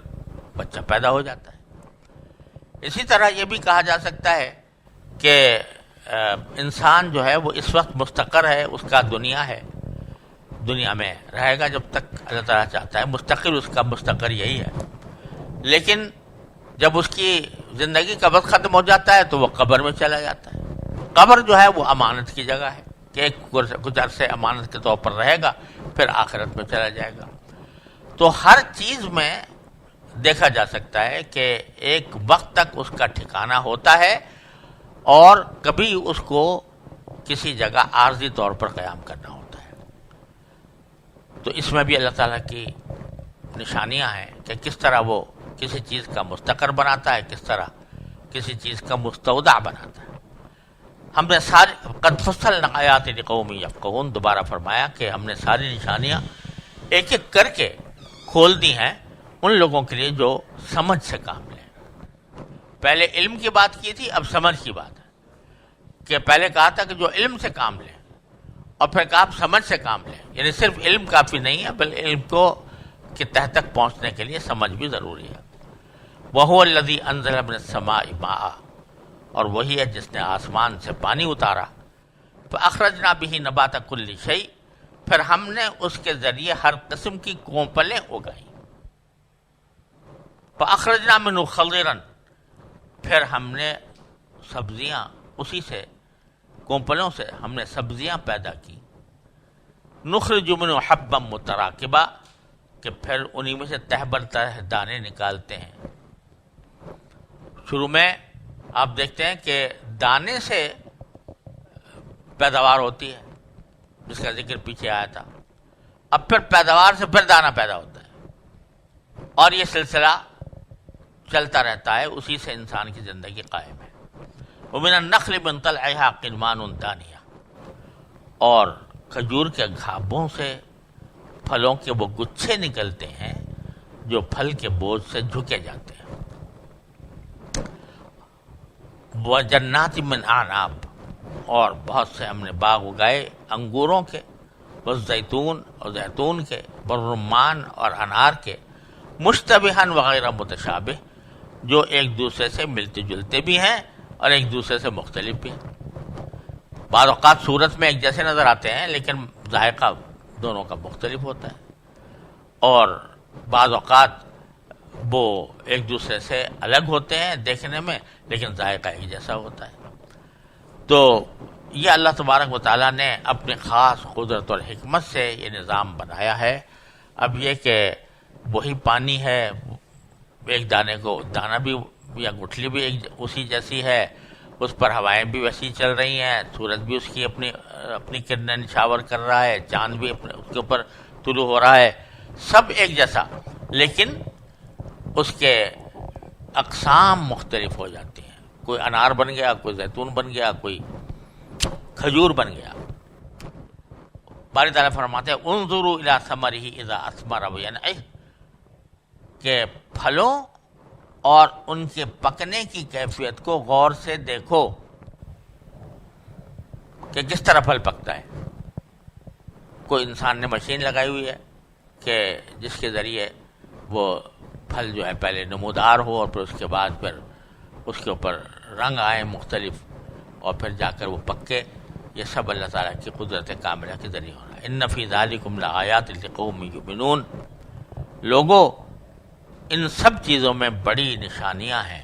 بچہ پیدا ہو جاتا ہے. اسی طرح یہ بھی کہا جا سکتا ہے کہ انسان جو ہے وہ اس وقت مستقر ہے، اس کا دنیا ہے، دنیا میں رہے گا جب تک اللہ تعالیٰ چاہتا ہے. مستقل اس کا مستقر یہی ہے. لیکن جب اس کی زندگی کا وقت ختم ہو جاتا ہے تو وہ قبر میں چلا جاتا ہے. قبر جو ہے وہ امانت کی جگہ ہے کہ ایک کچھ عرصے امانت کے طور پر رہے گا، پھر آخرت میں چلا جائے گا. تو ہر چیز میں دیکھا جا سکتا ہے کہ ایک وقت تک اس کا ٹھکانہ ہوتا ہے اور کبھی اس کو کسی جگہ عارضی طور پر قیام کرنا ہوتا ہے. تو اس میں بھی اللہ تعالیٰ کی نشانیاں ہیں کہ کس طرح وہ کسی چیز کا مستقر بناتا ہے، کس طرح کسی چیز کا مستودع بناتا ہے. ہم نے قد فصلنا آیات لقوم یفقہون، دوبارہ فرمایا کہ ہم نے ساری نشانیاں ایک ایک کر کے کھول دی ہیں ان لوگوں کے لیے جو سمجھ سے کام لیں. پہلے علم کی بات کی تھی، اب سمجھ کی بات ہے کہ پہلے کہا تھا کہ جو علم سے کام لیں، اور پھر کہا سمجھ سے کام لیں. یعنی صرف علم کافی نہیں ہے، بلکہ علم کو کے تہ تک پہنچنے کے لیے سمجھ بھی ضروری ہے. وَهُوَ الَّذِي أَنزَلَ مِنَ السَّمَاءِ مَاءً، اور وہی ہے جس نے آسمان سے پانی اتارا. فَأَخْرَجْنَا بِهِ نَبَاتَ كُلِّ شَيْءٍ، پھر ہم نے اس کے ذریعے ہر قسم کی کونپلیں اگائیں. فَأَخْرَجْنَا مِنْهُ خَضِرًا، پھر ہم نے سبزیاں اسی سے کونپلوں سے ہم نے سبزیاں پیدا کی. نُخْرِجُ مِنْهُ حَبًّا مُتَرَاكِبًا، کہ پھر انہی میں سے تہ بر تہ دانے نکالتے ہیں. شروع میں آپ دیکھتے ہیں کہ دانے سے پیداوار ہوتی ہے جس کا ذکر پیچھے آیا تھا. اب پھر پیداوار سے پھر دانہ پیدا ہوتا ہے اور یہ سلسلہ چلتا رہتا ہے، اسی سے انسان کی زندگی قائم ہے. وَمِنَ النَّخْلِ مِنْ طَلْعِهَا قِنْوَانٌ دَانِيَةٌ، اور کھجور کے گھابوں سے پھلوں کے وہ گچھے نکلتے ہیں جو پھل کے بوجھ سے جھکے جاتے ہیں. وَجَنَّاتٍ مِّنْ أَعْنَابٍ، اور بہت سے ہم نے باغ اگائے انگوروں کے، والزیتون اور زیتون کے، والرمان اور انار کے، مشتبہاً وغیرہ متشابہ، جو ایک دوسرے سے ملتے جلتے بھی ہیں اور ایک دوسرے سے مختلف بھی ہیں. بعض اوقات صورت میں ایک جیسے نظر آتے ہیں لیکن ذائقہ دونوں کا مختلف ہوتا ہے، اور بعض اوقات وہ ایک دوسرے سے الگ ہوتے ہیں دیکھنے میں لیکن ذائقہ ایک جیسا ہوتا ہے. تو یہ اللہ تبارک و تعالیٰ نے اپنی خاص قدرت اور حکمت سے یہ نظام بنایا ہے. اب یہ کہ وہی پانی ہے، ایک دانے کو دانہ بھی یا گٹھلی بھی ایک اسی جیسی ہے، اس پر ہوائیں بھی ویسی چل رہی ہیں، سورج بھی اس کی اپنی کرنیں نچھاور کر رہا ہے، چاند بھی اس کے اوپر طلوع ہو رہا ہے، سب ایک جیسا، لیکن اس کے اقسام مختلف ہو جاتی ہیں. کوئی انار بن گیا، کوئی زیتون بن گیا، کوئی کھجور بن گیا. باری تعالیٰ فرماتے ہیں انظروا الی ثمرہ اذا اثمر وینعہ، کہ پھلوں اور ان کے پکنے کی کیفیت کو غور سے دیکھو کہ کس طرح پھل پکتا ہے. کوئی انسان نے مشین لگائی ہوئی ہے کہ جس کے ذریعے وہ پھل جو ہے پہلے نمودار ہو اور پھر اس کے بعد پھر اس کے اوپر رنگ آئے مختلف اور پھر جا کر وہ پکے. یہ سب اللہ تعالیٰ کی قدرت کاملہ کے ذریعے ہو رہا ہے۔ ان فی ذالکم لآیات لقوم یؤمنون، لوگوں ان سب چیزوں میں بڑی نشانیاں ہیں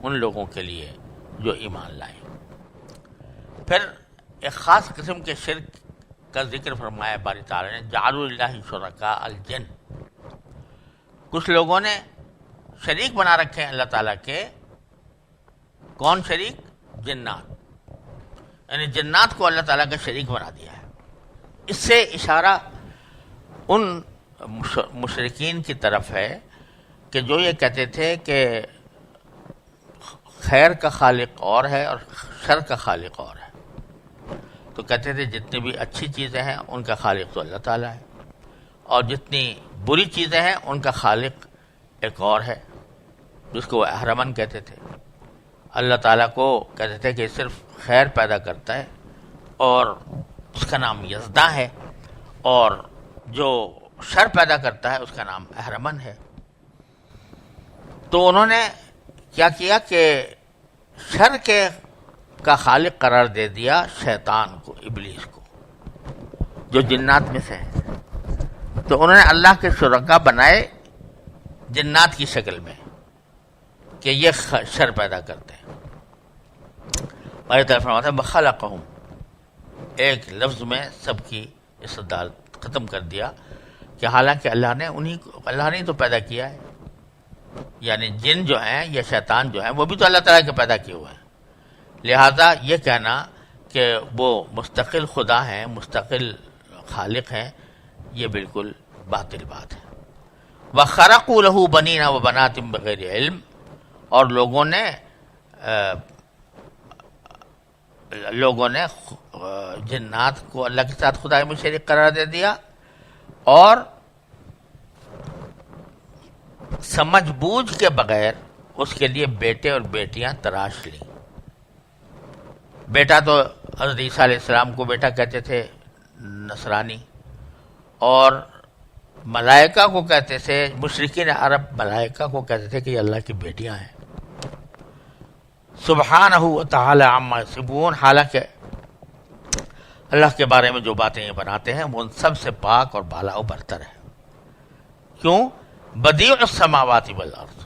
ان لوگوں کے لیے جو ایمان لائیں۔ پھر ایک خاص قسم کے شرک کا ذکر فرمایا باری تعالیٰ نے، جعلوا للہ شرکاء الجن، کچھ لوگوں نے شریک بنا رکھے ہیں اللہ تعالیٰ کے۔ کون شریک؟ جنات، یعنی جنات کو اللہ تعالیٰ کا شریک بنا دیا ہے۔ اس سے اشارہ ان مشرکین کی طرف ہے کہ جو یہ کہتے تھے کہ خیر کا خالق اور ہے اور شر کا خالق اور ہے، تو کہتے تھے جتنی بھی اچھی چیزیں ہیں ان کا خالق تو اللہ تعالیٰ ہے، اور جتنی بری چیزیں ہیں ان کا خالق ایک اور ہے جس کو وہ اہرمن کہتے تھے۔ اللہ تعالیٰ کو کہتے تھے کہ صرف خیر پیدا کرتا ہے اور اس کا نام یزداں ہے، اور جو شر پیدا کرتا ہے اس کا نام اہرمن ہے۔ تو انہوں نے کیا کیا کہ شر کے کا خالق قرار دے دیا شیطان کو، ابلیس کو، جو جنات میں سے ہے۔ تو انہوں نے اللہ کے شرکا بنائے جنات کی شکل میں کہ یہ شر پیدا کرتے ہیں۔ ہماری طرف فرماتا ہے بخلقہم، ایک لفظ میں سب کی استدلال ختم کر دیا کہ حالانکہ اللہ نے تو پیدا کیا ہے، یعنی جن جو ہیں یا شیطان جو ہیں وہ بھی تو اللہ تعالیٰ کے پیدا کیے ہوئے ہیں، لہذا یہ کہنا کہ وہ مستقل خدا ہیں، مستقل خالق ہیں، یہ بالکل باطل بات ہے۔ وَخَرَقُوا لَهُ بَنِينَ وَبَنَاتٍ بِغَيْرِ عِلْم، اور لوگوں نے جنات کو اللہ کے ساتھ خدائی میں شریک قرار دے دیا، اور سمجھ بوجھ کے بغیر اس کے لیے بیٹے اور بیٹیاں تراش لیں۔ بیٹا تو حضرت عیسیٰ علیہ السلام کو بیٹا کہتے تھے نصرانی، اور ملائکہ کو کہتے تھے، مشرکین عرب ملائکہ کو کہتے تھے کہ یہ اللہ کی بیٹیاں ہیں۔ سبحانہ و تعالی عما یصفون، حالانکہ اللہ کے بارے میں جو باتیں یہ بناتے ہیں وہ ان سب سے پاک اور بالا و برتر ہے۔ کیوں؟ بدیع السماوات والارض،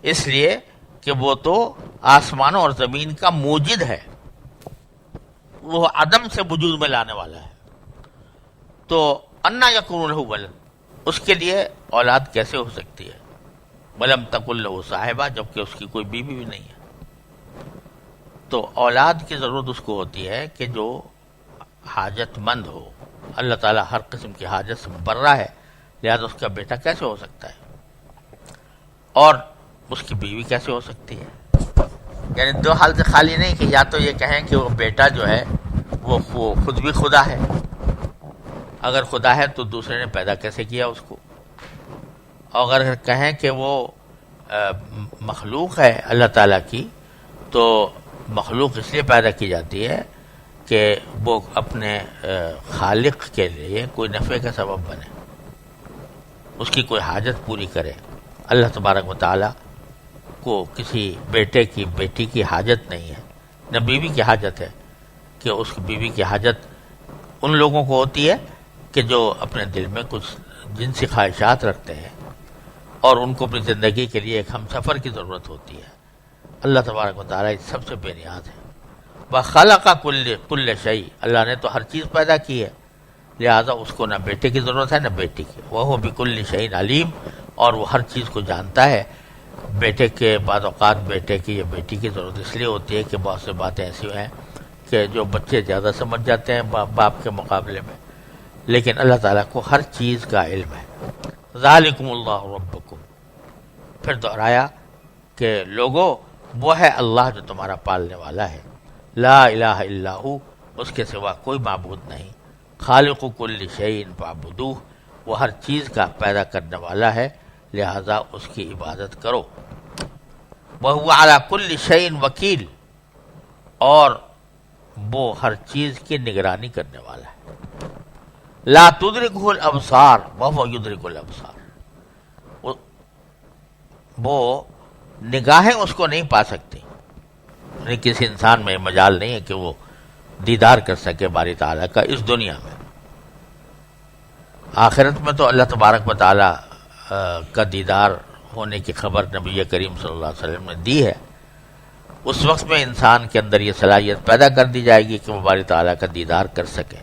اس لیے کہ وہ تو آسمانوں اور زمین کا موجد ہے، وہ عدم سے وجود میں لانے والا ہے۔ تو انا یکون لہ ولد، اس کے لیے اولاد کیسے ہو سکتی ہے؟ ولم تکن لہ صاحبہ، جبکہ اس کی کوئی بیوی بھی نہیں ہے۔ تو اولاد کی ضرورت اس کو ہوتی ہے کہ جو حاجت مند ہو۔ اللہ تعالیٰ ہر قسم کی حاجت سے مبرہ ہے، لہذا اس کا بیٹا کیسے ہو سکتا ہے، اور اس کی بیوی کیسے ہو سکتی ہے؟ یعنی دو حال سے خالی نہیں کہ یا تو یہ کہیں کہ وہ بیٹا جو ہے وہ خود بھی خدا ہے، اگر خدا ہے تو دوسرے نے پیدا کیسے کیا اس کو، اور اگر کہیں کہ وہ مخلوق ہے اللہ تعالیٰ کی، تو مخلوق اس لیے پیدا کی جاتی ہے کہ وہ اپنے خالق کے لیے کوئی نفع کا سبب بنے، اس کی کوئی حاجت پوری کرے۔ اللہ تبارک و تعالیٰ کو کسی بیٹے کی بیٹی کی حاجت نہیں ہے، نہ بیوی کی حاجت ہے، کہ اس کی بیوی کی حاجت ان لوگوں کو ہوتی ہے کہ جو اپنے دل میں کچھ جنسی خواہشات رکھتے ہیں اور ان کو اپنی زندگی کے لیے ایک ہم سفر کی ضرورت ہوتی ہے۔ اللہ تبارک و تعالیٰ سب سے بے نیاز ہے۔ وَخَلَقَ كُلَّ شَيْءٍ، اللہ نے تو ہر چیز پیدا کی ہے، لہذا اس کو نہ بیٹے کی ضرورت ہے نہ بیٹی کی۔ وَهُوَ بِكُلِّ شَيْءٍ عَلِيمٌ، اور وہ ہر چیز کو جانتا ہے۔ بیٹے کے بعض اوقات بیٹے کی یا بیٹی کی ضرورت اس لیے ہوتی ہے کہ بہت سی باتیں ایسی ہیں کہ جو بچے زیادہ سمجھ جاتے ہیں باپ کے مقابلے میں، لیکن اللہ تعالیٰ کو ہر چیز کا علم ہے۔ ذالکم اللہ ربکم، پھر دہرایا کہ لوگو وہ ہے اللہ جو تمہارا پالنے والا ہے، لا الہ الا ہو، اس کے سوا کوئی معبود نہیں، خالق کل شیء فاعبدوہ، وہ ہر چیز کا پیدا کرنے والا ہے، لہذا اس کی عبادت کرو۔ وَهُوَ عَلَى كُلِّ شَيْءٍ وَكِيلٌ، اور وہ ہر چیز کی نگرانی کرنے والا ہے۔ لا تدرکہ الابصار وهو یدرک الابصار، وہ نگاہیں اس کو نہیں پا سکتی، یعنی کسی انسان میں مجال نہیں ہے کہ وہ دیدار کر سکے باری تعالیٰ کا اس دنیا میں. آخرت میں تو اللہ تبارک و تعالیٰ کا دیدار ہونے کی خبر نبی کریم صلی اللہ علیہ وسلم نے دی ہے. اس وقت میں انسان کے اندر یہ صلاحیت پیدا کر دی جائے گی کہ وہ باری تعالیٰ کا دیدار کر سکے.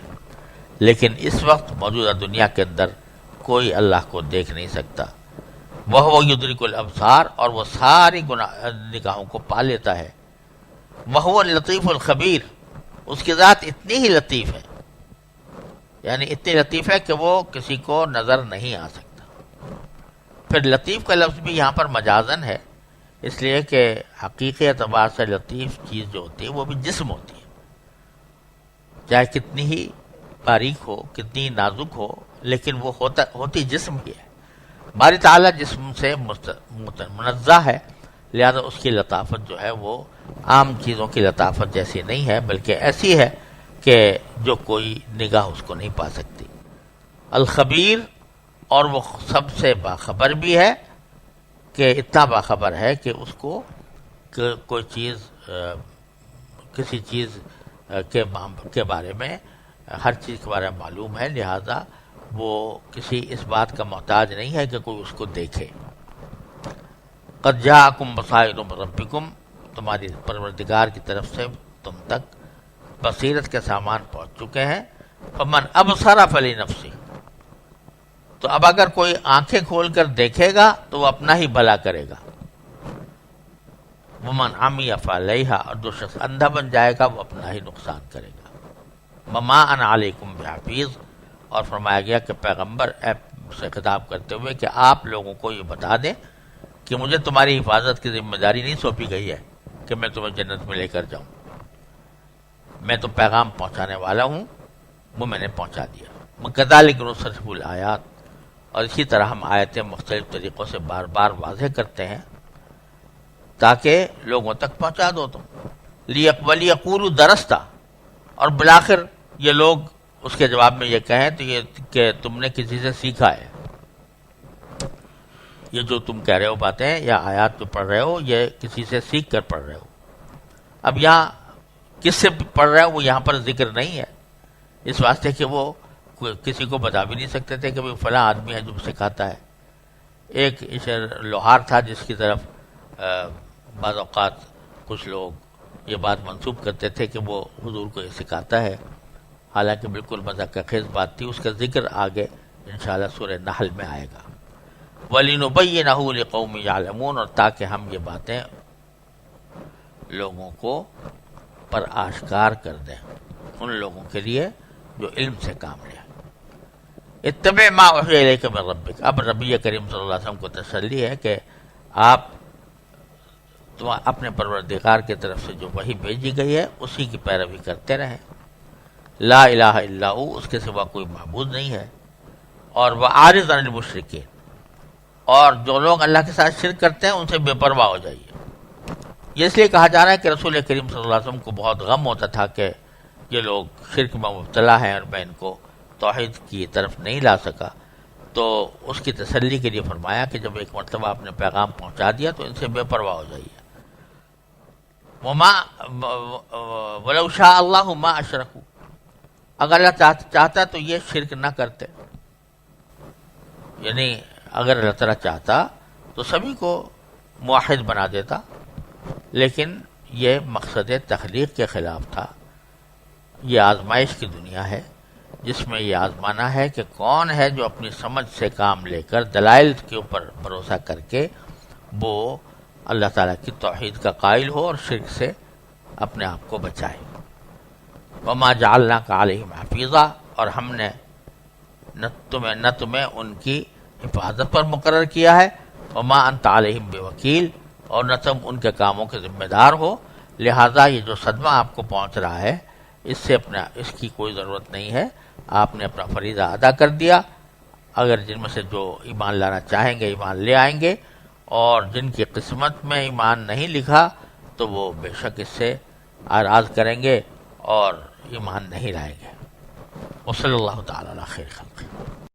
لیکن اس وقت موجودہ دنیا کے اندر کوئی اللہ کو دیکھ نہیں سکتا. وہ یدرک الابصار، اور وہ ساری نگاہوں کو پا لیتا ہے. وہ لطیف الخبیر، اس کی ذات اتنی ہی لطیف ہے، یعنی اتنی لطیف ہے کہ وہ کسی کو نظر نہیں آ سکتا. پھر لطیف کا لفظ بھی یہاں پر مجازن ہے، اس لیے کہ حقیقی اعتبار سے لطیف چیز جو ہوتی ہے وہ بھی جسم ہوتی ہے، چاہے کتنی ہی باریک ہو، کتنی نازک ہو، لیکن وہ ہوتی جسم ہی ہے. باری تعالیٰ جسم سے منزہ ہے، لہذا اس کی لطافت جو ہے وہ عام چیزوں کی لطافت جیسی نہیں ہے، بلکہ ایسی ہے کہ جو کوئی نگاہ اس کو نہیں پا سکتی. الخبیر، اور وہ سب سے باخبر بھی ہے، کہ اتنا باخبر ہے کہ اس کو کوئی چیز کسی چیز کے بارے میں، ہر چیز کے بارے میں معلوم ہے، لہذا وہ کسی اس بات کا محتاج نہیں ہے کہ کوئی اس کو دیکھے. قد جاءکم بصائر من ربکم، تمہاری پروردگار کی طرف سے تم تک بصیرت کے سامان پہنچ چکے ہیں. فمن ابصر فلنفسہ، تو اب اگر کوئی آنکھیں کھول کر دیکھے گا تو وہ اپنا ہی بھلا کرے گا. ومن عمی فعلیہا، اور جو شخص اندھا بن جائے گا وہ اپنا ہی نقصان کرے گا. وما انا علیکم بحفیظ، اور فرمایا گیا کہ پیغمبر سے خطاب کرتے ہوئے کہ آپ لوگوں کو یہ بتا دیں کہ مجھے تمہاری حفاظت کی ذمہ داری نہیں سونپی گئی ہے کہ میں تمہیں جنت میں لے کر جاؤں. میں تو پیغام پہنچانے والا ہوں، وہ میں نے پہنچا دیا. کذالک نصرف الآیات، اور اسی طرح ہم آیتیں مختلف طریقوں سے بار بار واضح کرتے ہیں تاکہ لوگوں تک پہنچا دو تم. وَلِيَقُولُوا درستہ، اور بالآخر یہ لوگ اس کے جواب میں یہ کہیں تو یہ کہ تم نے کسی سے سیکھا ہے. یہ جو تم کہہ رہے ہو باتیں یا آیات جو پڑھ رہے ہو یہ کسی سے سیکھ کر پڑھ رہے ہو. اب یہاں کس سے پڑھ رہے ہو وہ یہاں پر ذکر نہیں ہے، اس واسطے کہ وہ کسی کو بتا بھی نہیں سکتے تھے کہ فلاں آدمی ہے جو سکھاتا ہے. ایک لوہار تھا جس کی طرف بعض اوقات کچھ لوگ یہ بات منسوب کرتے تھے کہ وہ حضور کو یہ سکھاتا ہے، حالانکہ بالکل مذاق خیز بات تھی. اس کا ذکر آگے انشاءاللہ سورہ نحل میں آئے گا. وَلِنُبَيِّنَهُ لِقَوْمٍ يَعْلَمُونَ، اور تاکہ ہم یہ باتیں لوگوں کو پر آشکار کر دیں، ان لوگوں کے لیے جو علم سے کام لیں. اتبع ما اوحی الیک من ربک، اب نبی کریم صلی اللہ علیہ وسلم کو تسلی ہے کہ آپ اپنے پروردگار کی طرف سے جو وحی بھیجی گئی ہے اسی کی پیروی کرتے رہیں. لا الہ الا ہو، اس کے سوا کوئی معبود نہیں ہے. اور وَأَعْرِضْ عَنِ الْمُشْرِكِينَ، اور جو لوگ اللہ کے ساتھ شرک کرتے ہیں ان سے بے پرواہ ہو جائیے. یہ اس لیے کہا جا رہا ہے کہ رسول کریم صلی اللہ علیہ وسلم کو بہت غم ہوتا تھا کہ یہ لوگ شرک میں مبتلا ہیں اور میں ان کو توحید کی طرف نہیں لا سکا. تو اس کی تسلی کے لیے فرمایا کہ جب ایک مرتبہ آپ نے پیغام پہنچا دیا تو ان سے بے پرواہ ہو جائیے. وَلَوْ شَاءَ اللَّهُ مَا أَشْرَكُوا، اگر اللہ چاہتا تو یہ شرک نہ کرتے. یعنی اگر اللہ تعالیٰ چاہتا تو سبھی کو موحد بنا دیتا، لیکن یہ مقصد تخلیق کے خلاف تھا. یہ آزمائش کی دنیا ہے جس میں یہ آزمانا ہے کہ کون ہے جو اپنی سمجھ سے کام لے کر دلائل کے اوپر بھروسہ کر کے وہ اللہ تعالیٰ کی توحید کا قائل ہو اور شرک سے اپنے آپ کو بچائے. وما جعلناک علیہم حفیظا، اور ہم نے نہ تمہیں ان کی حفاظت پر مقرر کیا ہے. وما انت علیہم بوکیل، اور نہ تم ان کے کاموں کے ذمہ دار ہو. لہذا یہ جو صدمہ آپ کو پہنچ رہا ہے اس کی کوئی ضرورت نہیں ہے. آپ نے اپنا فریضہ ادا کر دیا. اگر جن میں سے جو ایمان لانا چاہیں گے ایمان لے آئیں گے، اور جن کی قسمت میں ایمان نہیں لکھا تو وہ بے شک اس سے اعراض کریں گے اور ایمان نہیں لائیں گے. وصلی اللہ تعالی علی خیر خلقہ.